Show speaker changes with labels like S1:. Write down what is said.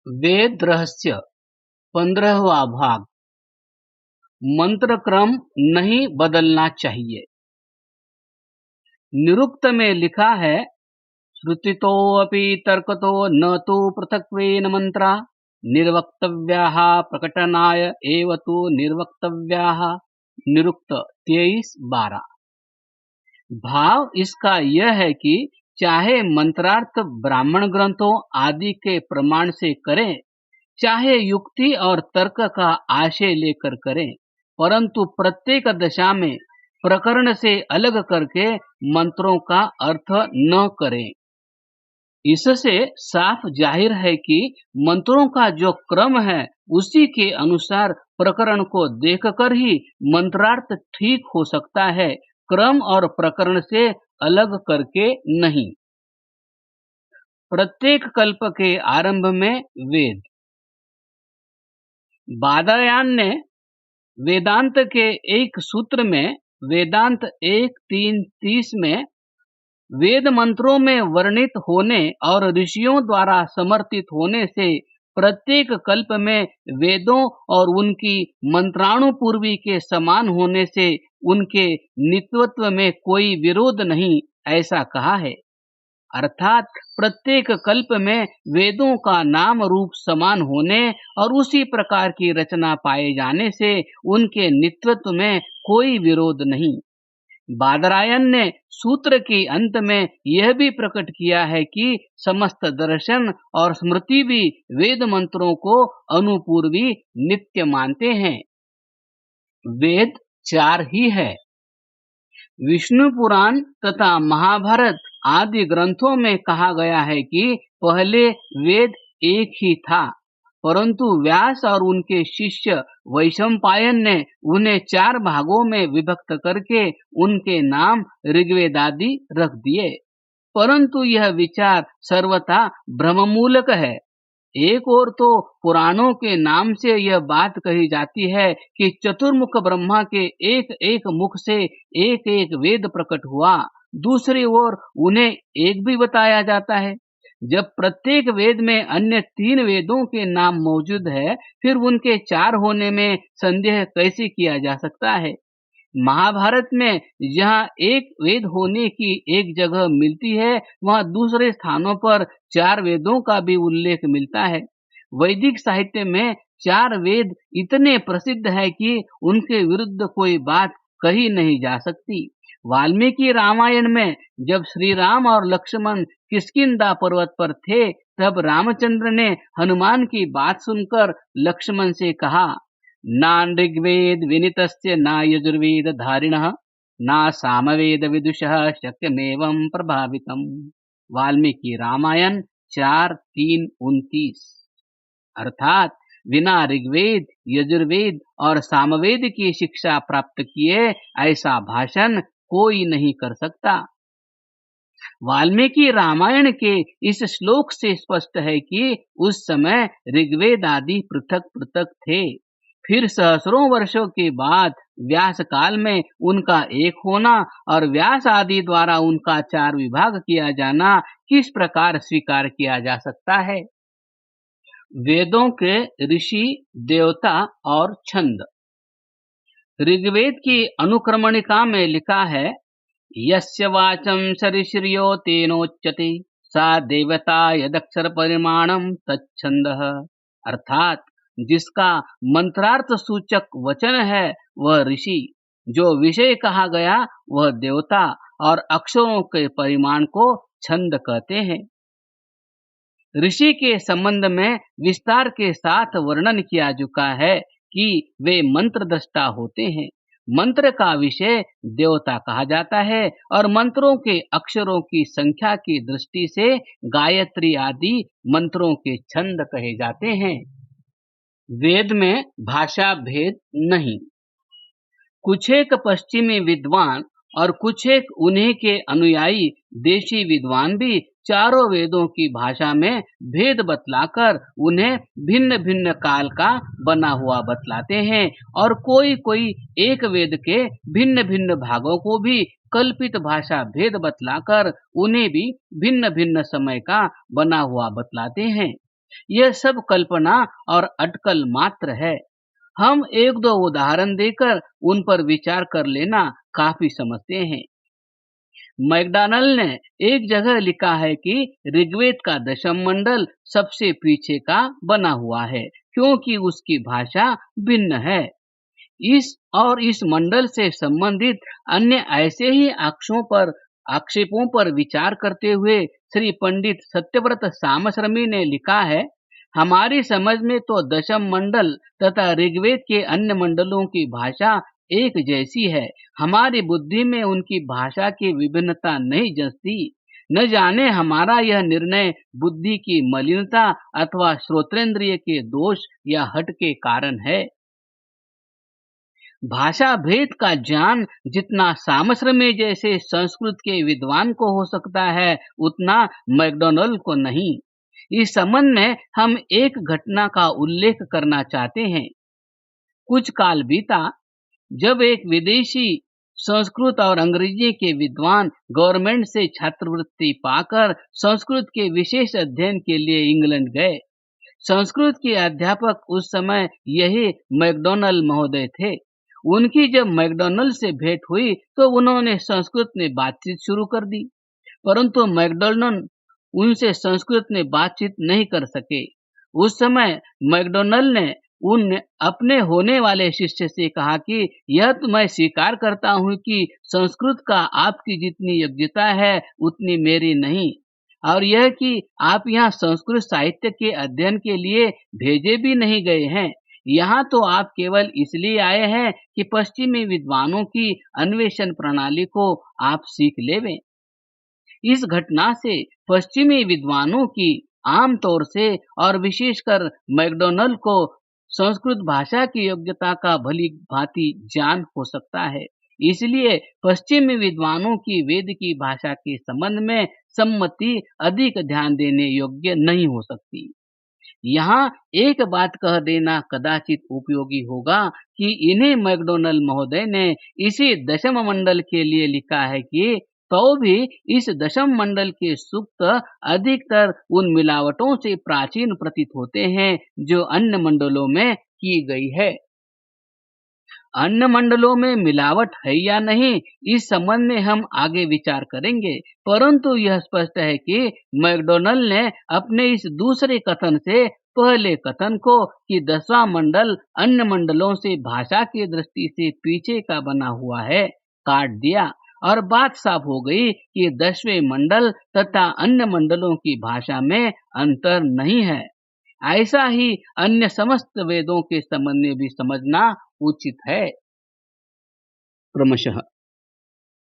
S1: वेद रहस्य 15वां भाग। मंत्र क्रम नहीं बदलना चाहिए। निरुक्त में लिखा है, श्रुतितोऽपि तर्कतो न तु पृथक्त्वेन मंत्रा निर्वक्तव्याः प्रकटनाय एव तु निर्वक्तव्याः। निरुक्त 23:12। भाव इसका यह है कि चाहे मंत्रार्थ ब्राह्मण ग्रंथों आदि के प्रमाण से करें, चाहे युक्ति और तर्क का आशय लेकर करें, परंतु प्रत्येक दशा में प्रकरण से अलग करके मंत्रों का अर्थ न करें। इससे साफ जाहिर है कि मंत्रों का जो क्रम है उसी के अनुसार प्रकरण को देखकर ही मंत्रार्थ ठीक हो सकता है, क्रम और प्रकरण से अलग करके नहीं। प्रत्येक कल्प के आरंभ में वेद। बादरायण ने वेदांत के एक सूत्र में वेदांत 1.3.30 में वेद मंत्रों में वर्णित होने और ऋषियों द्वारा समर्थित होने से प्रत्येक कल्प में वेदों और उनकी मंत्रानुपूर्वी के समान होने से उनके नित्यत्व में कोई विरोध नहीं, ऐसा कहा है। अर्थात प्रत्येक कल्प में वेदों का नाम रूप समान होने और उसी प्रकार की रचना पाए जाने से उनके नित्यत्व में कोई विरोध नहीं। बादरायण ने सूत्र के अंत में यह भी प्रकट किया है कि समस्त दर्शन और स्मृति भी वेद मंत्रों को अनुपूर्वी नित्य मानते हैं। वेद 4 ही है। विष्णु पुराण तथा महाभारत आदि ग्रंथों में कहा गया है कि पहले वेद एक ही था, परंतु व्यास और उनके शिष्य वैशंपायन ने उन्हें 4 भागों में विभक्त करके उनके नाम ऋग्वेदादि रख दिए। परंतु यह विचार सर्वथा भ्रममूलक है। एक ओर तो पुराणों के नाम से यह बात कही जाती है कि चतुर्मुख ब्रह्मा के एक एक मुख से एक एक वेद प्रकट हुआ, दूसरी ओर उन्हें एक भी बताया जाता है। जब प्रत्येक वेद में अन्य 3 वेदों के नाम मौजूद है, फिर उनके 4 होने में संदेह कैसे किया जा सकता है। महाभारत में जहाँ एक वेद होने की एक जगह मिलती है, वहाँ दूसरे स्थानों पर 4 वेदों का भी उल्लेख मिलता है। वैदिक साहित्य में 4 वेद इतने प्रसिद्ध है कि उनके विरुद्ध कोई बात कही नहीं जा सकती। वाल्मीकि रामायण में जब श्री राम और लक्ष्मण किष्किंधा पर्वत पर थे, तब रामचंद्र ने हनुमान की बात सुनकर लक्ष्मण से कहा, नान ऋग्वेद विनितस्य न यजुर्वेद धारिणः न सामवेद विदुषः शक्यमेवं प्रभावितम्। वाल्मीकि रामायण 4:3-29। अर्थात बिना ऋग्वेद, यजुर्वेद और सामवेद की शिक्षा प्राप्त किए ऐसा भाषण कोई नहीं कर सकता। वाल्मीकि रामायण के इस श्लोक से स्पष्ट है कि उस समय ऋग्वेद आदि पृथक पृथक थे। फिर सहस्रों वर्षों के बाद व्यास काल में उनका एक होना और व्यास आदि द्वारा उनका 4 विभाग किया जाना किस प्रकार स्वीकार किया जा सकता है। वेदों के ऋषि, देवता और छंद। ऋग्वेद की अनुक्रमणिका में लिखा है, यस्य वाचं सरिश्रियो तेनोच्यते सा देवता यदक्षर परिमाणम तच्छंदः। अर्थात जिसका मंत्रार्थ सूचक वचन है वह ऋषि, जो विषय कहा गया वह देवता और अक्षरों के परिमाण को छंद कहते हैं। ऋषि के संबंध में विस्तार के साथ वर्णन किया चुका है कि वे मंत्र दृष्टा होते हैं। मंत्र का विषय देवता कहा जाता है और मंत्रों के अक्षरों की संख्या की दृष्टि से गायत्री आदि मंत्रों के छंद कहे जाते हैं। वेद में भाषा भेद नहीं। कुछ एक पश्चिमी विद्वान और कुछ एक उन्हीं के अनुयायी देशी विद्वान भी चारों वेदों की भाषा में भेद बतलाकर उन्हें भिन्न भिन्न काल का बना हुआ बतलाते हैं, और कोई कोई एक वेद के भिन्न भिन्न भागों को भी कल्पित भाषा भेद बतलाकर उन्हें भी भिन्न भिन्न समय का बना हुआ बतलाते हैं। यह सब कल्पना और अटकल मात्र है। हम एक दो उदाहरण देकर उन पर विचार कर लेना काफी समझते हैं। मैकडॉनल्ड ने एक जगह लिखा है कि ऋग्वेद का दशम मंडल सबसे पीछे का बना हुआ है, क्योंकि उसकी भाषा भिन्न है। इस मंडल से संबंधित अन्य ऐसे ही आक्षेपों पर विचार करते हुए श्री पंडित सत्यव्रत सामश्रमी ने लिखा है, हमारी समझ में तो दशम मंडल तथा ऋग्वेद के अन्य मंडलों की भाषा एक जैसी है। हमारी बुद्धि में उनकी भाषा की विभिन्नता नहीं जंचती। न जाने हमारा यह निर्णय बुद्धि की मलिनता अथवा श्रोत्रेंद्रिय के दोष या हट के कारण है। भाषा भेद का ज्ञान जितना सामश्रमी जैसे संस्कृत के विद्वान को हो सकता है, उतना मैकडॉनल्ड को नहीं। इस संबंध में हम एक घटना का उल्लेख करना चाहते हैं। कुछ काल बीता जब एक विदेशी संस्कृत और अंग्रेजी के विद्वान गवर्नमेंट से छात्रवृत्ति पाकर संस्कृत के विशेष अध्ययन के लिए इंग्लैंड गए। संस्कृत के अध्यापक उस समय यही मैकडॉनल्ड महोदय थे। उनकी जब मैकडॉनल्ड से भेंट हुई तो उन्होंने संस्कृत में बातचीत शुरू कर दी, परंतु मैकडॉनल्ड उनसे संस्कृत में बातचीत नहीं कर सके। उस समय मैकडॉनल्ड ने उन अपने होने वाले शिष्य से कहा कि यह तो मैं स्वीकार करता हूं कि संस्कृत का आपकी जितनी योग्यता है उतनी मेरी नहीं, और यह कि आप यहाँ संस्कृत साहित्य के अध्ययन के लिए भेजे भी नहीं गए हैं। यहाँ तो आप केवल इसलिए आए हैं कि पश्चिमी विद्वानों की अन्वेषण प्रणाली को आप सीख लेवें। इस घटना से पश्चिमी विद्वानों की आमतौर से और विशेषकर मैकडॉनल्ड को संस्कृत भाषा की योग्यता का भली भांति ज्ञान हो सकता है। इसलिए पश्चिमी विद्वानों की वेद की भाषा के संबंध में सम्मति अधिक ध्यान देने योग्य नहीं हो सकती। यहाँ एक बात कह देना कदाचित उपयोगी होगा कि इन्हीं मैकडॉनल्ड महोदय ने इसी दशम मंडल के लिए लिखा है कि तो भी इस दशम मंडल के सूक्त अधिकतर उन मिलावटों से प्राचीन प्रतीत होते हैं जो अन्य मंडलों में की गई है। अन्य मंडलों में मिलावट है या नहीं, इस संबंध में हम आगे विचार करेंगे, परंतु यह स्पष्ट है कि मैकडॉनल्ड ने अपने इस दूसरे कथन से पहले कथन को कि 10वां मंडल अन्य मंडलों से भाषा की दृष्टि से पीछे का बना हुआ है, काट दिया और बात साफ हो गई कि 10वें मंडल तथा अन्य मंडलों की भाषा में अंतर नहीं है। ऐसा ही अन्य समस्त वेदों के संबंध में भी समझना उचित है। क्रमशः